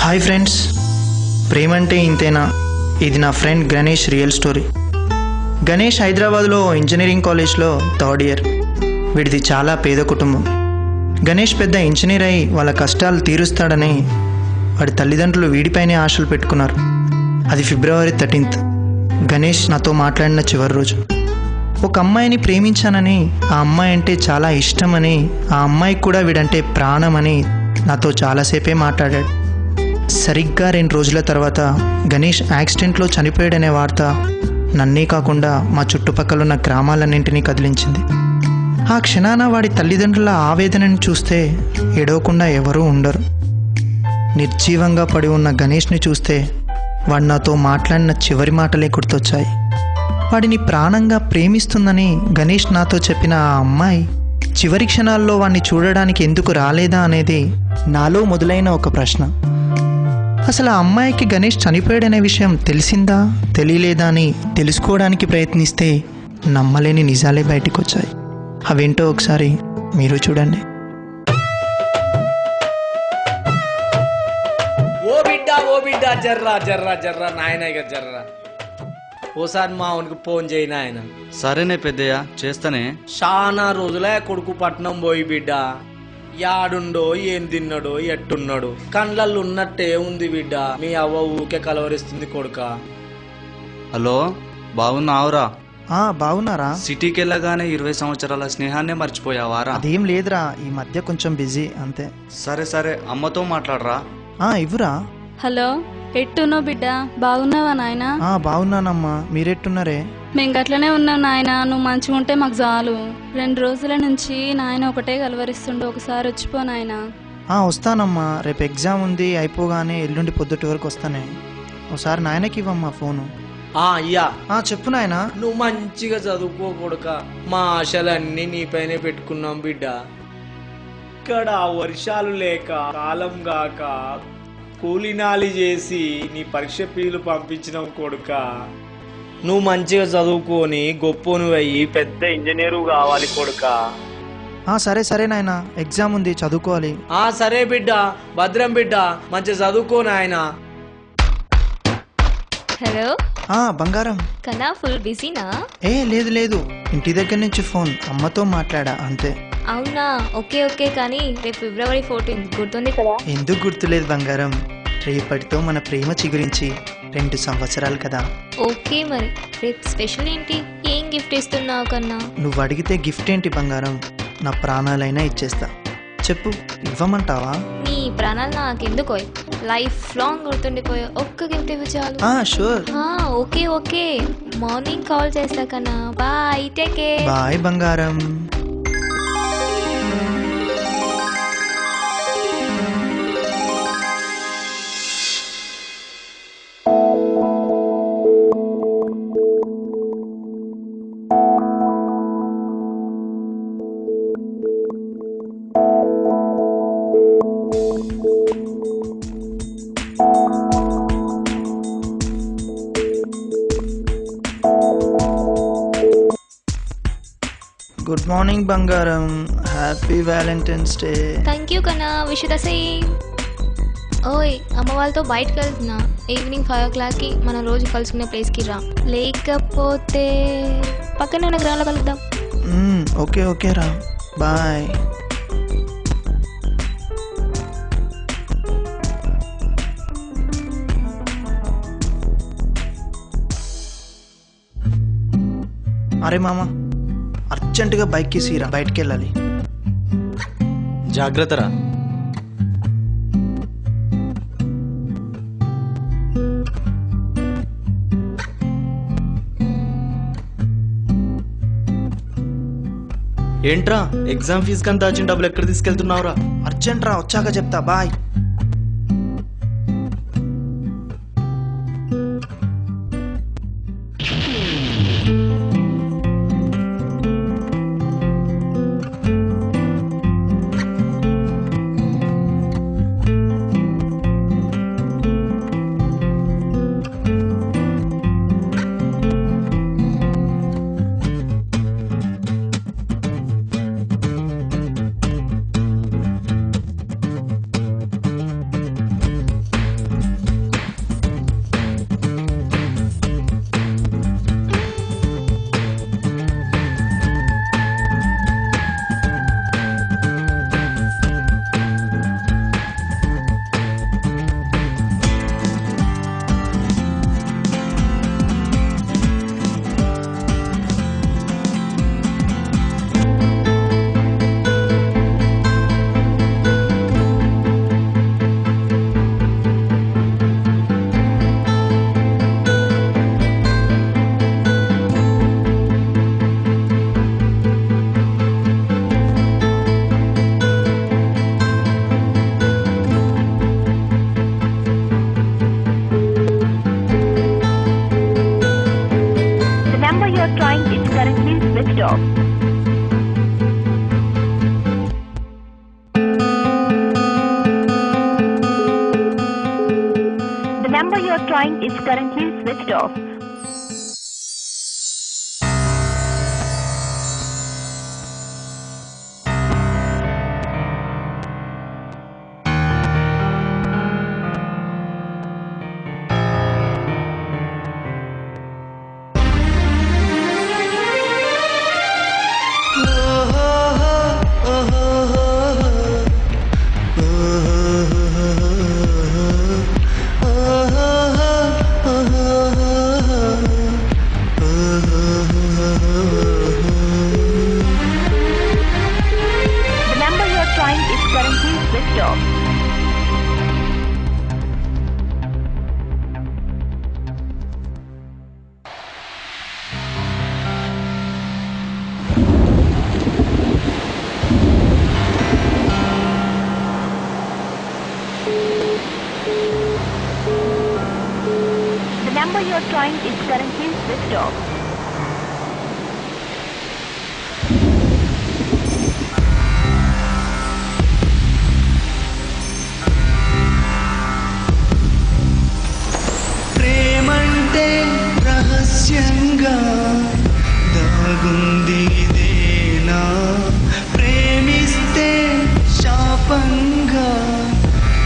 Hi friends, ప్రేమంటే ఇంతేనా? ఇది నా friend Ganesh real story. Ganesh హైదరాబాద్లో ఇంజనీరింగ్ కాలేజ్లో థర్డ్ ఇయర్. వీడిది చాలా పేద కుటుంబం. గణేష్ పెద్ద ఇంజనీర్ అయి వాళ్ళ కష్టాలు తీరుస్తాడని వాడి తల్లిదండ్రులు వీడిపైనే ఆశలు పెట్టుకున్నారు. అది ఫిబ్రవరి 13th, గణేష్ నాతో మాట్లాడిన చివరి రోజు. ఒక అమ్మాయిని ప్రేమించానని, ఆ అమ్మాయి అంటే చాలా ఇష్టమని, ఆ అమ్మాయికి కూడా వీడంటే ప్రాణమని నాతో చాలాసేపే మాట్లాడాడు. సరిగ్గా 2 రోజుల తర్వాత గణేష్ యాక్సిడెంట్లో చనిపోయాడనే వార్త నన్నే కాకుండా మా చుట్టుపక్కలున్న గ్రామాలన్నింటినీ కదిలించింది. ఆ క్షణాన వాడి తల్లిదండ్రుల ఆవేదనని చూస్తే ఏడవకుండా ఎవరూ ఉండరు. నిర్జీవంగా పడి ఉన్న గణేష్ని చూస్తే వాడు నాతో మాట్లాడిన చివరి మాటలే గుర్తొచ్చాయి. వాడిని ప్రాణంగా ప్రేమిస్తుందని గణేష్ నాతో చెప్పిన ఆ అమ్మాయి చివరి క్షణాల్లో వాడిని చూడడానికి ఎందుకు రాలేదా అనేది నాలో మొదలైన ఒక ప్రశ్న. అసలు ఆ అమ్మాయికి గణేష్ చనిపోయాడనే విషయం తెలిసిందా తెలియలేదా అని తెలుసుకోవడానికి ప్రయత్నిస్తే నమ్మలేని నిజాలే బయటకు వచ్చాయి. అవేంటో ఒకసారి మీరు చూడండి. ఓ బిడ్డ జర్రా జర్రా జర్రా నాయన ఇక జర్రా ఓసారి మా అవునికి ఫోన్ చేయను ఆయన. సరేనే పెద్దయ్య, చేస్తానే. చాలా రోజులే కొడుకు పట్నం పోయి బిడ్డ. యాడుండో, ఏం తిన్నాడో, ఎట్టున్నాడు కండ్లల్లో ఉన్నట్టే ఉంది బిడ్డ. మీ అవ్వ ఊకే కలవరిస్తుంది కొడుక. హలో, బాగున్నావురా? బాగున్నారా? సిటీకి వెళ్ళగానే 20 సంవత్సరాల స్నేహాన్నే మర్చిపోయావారా? అదేం లేదురా, ఈ మధ్య కొంచెం బిజీ అంతే. సరే సరే, అమ్మతో మాట్లాడరా. ఇవ్వురా. హలో, ఎట్టునో బిడ్డ? బాగున్నావా నాయనా? బాగున్నానమ్మా, మీరెట్టున్నారే? మేము గట్లనే ఉన్నాం నాయన. నువ్వు మంచిగా ఉంటే మాకు చాలు. 2 రోజుల నుంచి నాయన ఒకటే కలవరిస్తుండే. ఒకసారి వచ్చిపో నాయన. వస్తానమ్మా, రేపు ఎగ్జామ్ ఉంది, అయిపోగానే ఎల్లుండి పొద్దుటి వరకు వస్తానే. ఒకసారి నాయనకి ఇవ్వమ్మా ఫోను. అయ్యా చెప్పు నాయన. నువ్వు మంచిగా చదువుకో కొడుక. మా ఆశలన్నీ నీపైనే పెట్టుకున్నాం బిడ్డ. ఇక్కడ వర్షాలు లేక, కాలం గాక కూలినాలి చేసి నీ పరీక్ష ఫీజులు పంపించినాం కొడుక. నువ్వు మంచిగా చదువుకొని గొప్పను అయ్యి పెద్ద ఇంజనీరు కావాలి కొడుక. సరే సరే నాయన, ఎగ్జామ్ ఉంది, చదువుకోవాలి. సరే బిడ్డ, భద్రం బిడ్డ, మంచిగా చదువుకో నాయన. హలో బంగారం. కన్నా ఫుల్ బిజీనా? లేదు లేదు, ఇంటి దగ్గర నుంచి ఫోన్, అమ్మతో మాట్లాడా అంతే. అవునా, ఓకే ఓకే. కానీ రేపు ఫిబ్రవరి 14 గుర్తుంది కదా? ఎందుకు గుర్తులేదు బంగారం? రేపటితో మన ప్రేమ చిగురించి 2 సంవత్సరాలు కదా. ఓకే, మరి రేపు స్పెషల్ ఏంటి? ఏం గిఫ్ట్ ఇస్తున్నావు కన్నా? నువ్వు అడిగితే గిఫ్ట్ ఏంటి బంగారం, నా ప్రాణాలైనా ఇచ్చేస్తా. చెప్పు, ఇవ్వమంటావా? నీ ప్రాణాలు నాకెందుకో, లైఫ్ లాంగ్ గుర్తుండిపోయా. ఒక్క గిఫ్ట్ ఇవ్వ చాలు. Sure. Okay okay, morning call చేస్తా కన్నా. Bye, take care. బాయ్ బంగారం. గుడ్ మార్నింగ్ బంగారం, happy Valentine's day. Thank you కన్నా, విష్ ద సేమ్. ఓయ్, అమ్మ వాళ్ళతో బయటకు వెళ్తున్నా. ఈవినింగ్ 5 o'clockకి మనం రోజు కలుసుకునే ప్లేస్కి రా. లేకపోతే పక్కనే ఉన్న గ్రౌండ్లో కలుద్దాం. ఓకే ఓకే రా, బాయ్. అరే మామ, అర్జెంటుగా బైక్ తీసిరా, బయటికి వెళ్ళాలి. జాగ్రత్తరా. ఏంట్రా, ఎగ్జామ్ ఫీజు కంతా వచ్చిన డబ్బులు ఎక్కడ తీసుకెళ్తున్నావురా? అర్జెంట్ రా, వచ్చాక చెప్తా, bye. trying is currently switched off. The number you are trying is currently switched off. The number you are trying is currently switched off. ప్రేమంటే రహస్యంగా దాగుంది ఇదేనా, ప్రేమిస్తే శాపంగా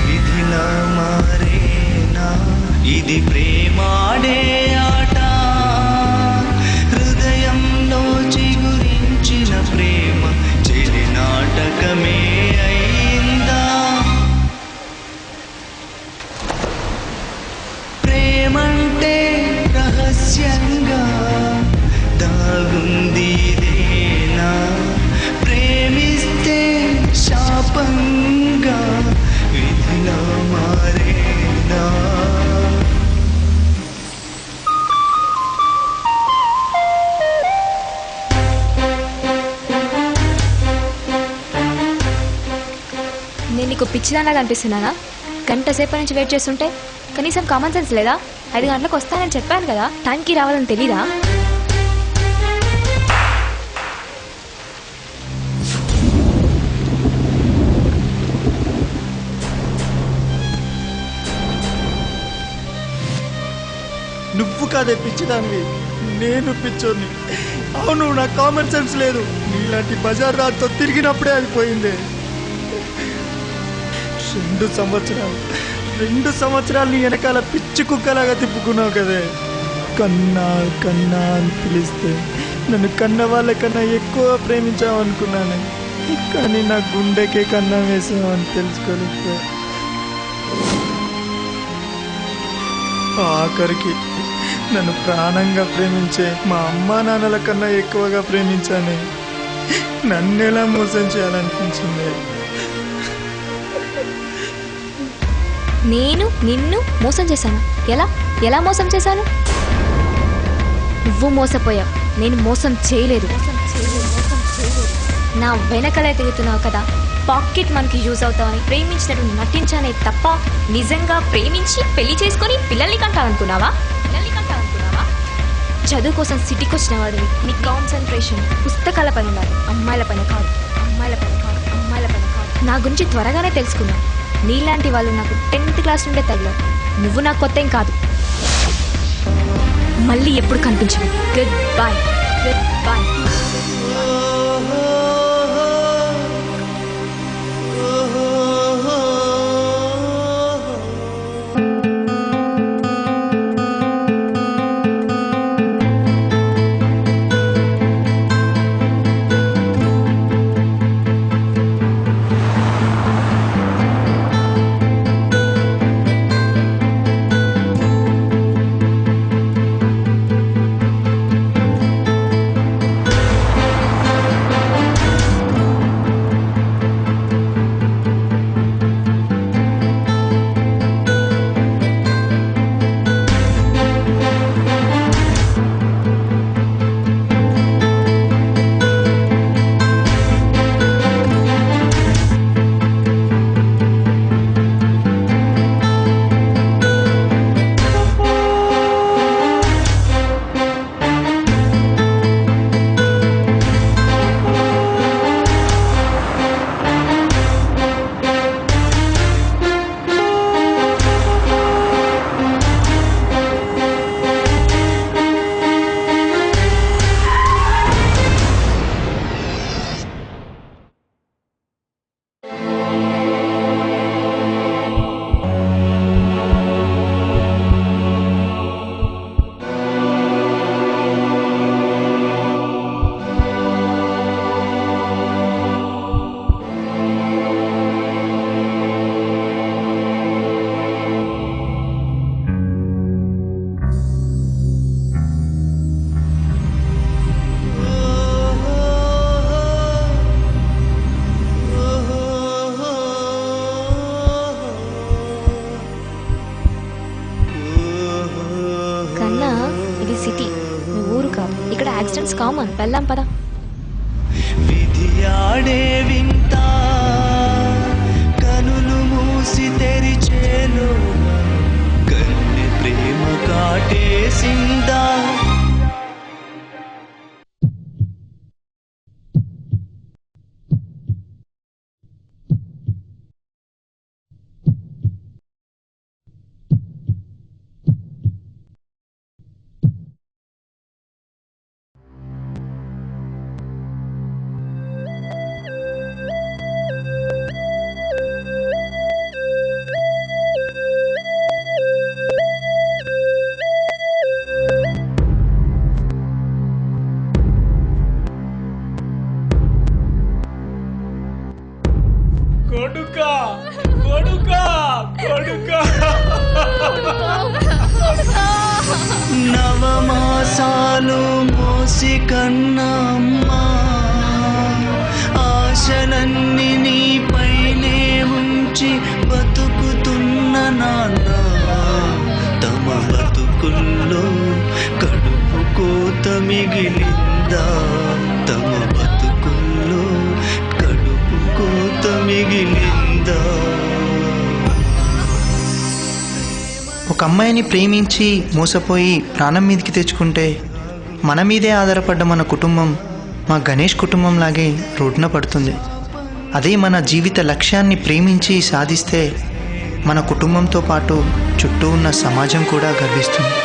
విధిలా మారేనా, ఇది ప్రేమాడే ఆట, హృదయంలో చిగురించిన ప్రేమ చెలి నాటకమే అయిందా. ప్రేమంటే రహస్యంగా దాగుంది ఇదేనా, ప్రేమిస్తే శాపంగా విధిలా మారేనా. నేను నీకు పిచ్చిదానాగా అనిపిస్తున్నానా? గంట సేపటి నుంచి వెయిట్ చేస్తుంటే కనీసం కామన్ సెన్స్ లేదా? 5 గంటలకు వస్తానని చెప్పాను కదా, టైంకి రావాలని తెలీదా? నువ్వు కాదే పిచ్చిదానివి, నేను పిచ్చోని. అవును, నాకు కామన్ సెన్స్ లేదు. నీలాంటి బజార్ రాత్తో తిరిగినప్పుడే అది పోయింది. 2 సంవత్సరాలు నీ వెనకాల పిచ్చి కుక్కలాగా తిప్పుకున్నావు కదే. కన్నా కన్నా అని పిలిస్తే నన్ను కన్న వాళ్ళకన్నా ఎక్కువ ప్రేమించావు అనుకున్నాను, కానీ నా గుండెకే కన్నా వేసావు అని తెలుసుకోలేకపోయా. ఆఖరికి నన్ను ప్రాణంగా ప్రేమించే మా అమ్మా నాన్నల కన్నా ఎక్కువగా ప్రేమించానే. నన్నెలా మోసం చేయాలనిపించింది. నేను నిన్ను మోసం చేశాను? ఎలా మోసం చేశాను? నువ్వు మోసపోయావు, నేను మోసం చేయలేదు. నా వెనకలే తిరుగుతున్నావు కదా, పాకెట్ మనకి యూజ్ అవుతావని ప్రేమించినట్టు నటించానే తప్ప నిజంగా ప్రేమించి పెళ్లి చేసుకొని పిల్లల్ని కంటావనుకున్నావా? చదువు కోసం సిటీకి వచ్చిన వాడివి. నీ కాన్సన్ట్రేషన్ పుస్తకాల పైన ఉండాలి, అమ్మాయిల పైన కాదు. నా గురించి త్వరగానే తెలుసుకున్నాను. నీలాంటి వాళ్ళు నాకు 10th క్లాస్ నుండే తగిలారు. నువ్వు నాకు కొత్త ఏం కాదు. మళ్ళీ ఎప్పుడు కనిపించవు. Good bye. Emotions common. వెళ్దాం పద. విధి ఆడే వింత కనులు మూసి తెరిచేలో కన్నె ప్రేమ కాటేసిందా. కొడుకా కొడుకా కొడుకా నవమాసాలు మోసి కన్నమ్మా ఆశలన్నీ నీపైనే ఉంచి బతుకుతున్న నాన్న తమ బతుకుల్లో కడుపు కోత మిగిలిందా. తమ బతుకుల్లో కడుపు కోత మిగిలిందా. ఒక అమ్మాయిని ప్రేమించి మోసపోయి ప్రాణం మీదకి తెచ్చుకుంటే మన మీదే ఆధారపడ్డ మన కుటుంబం మా గణేష్ కుటుంబంలాగే రోడ్డున పడుతుంది. అదే మన జీవిత లక్ష్యాన్ని ప్రేమించి సాధిస్తే మన కుటుంబంతో పాటు చుట్టూ ఉన్న సమాజం కూడా గర్విస్తుంది.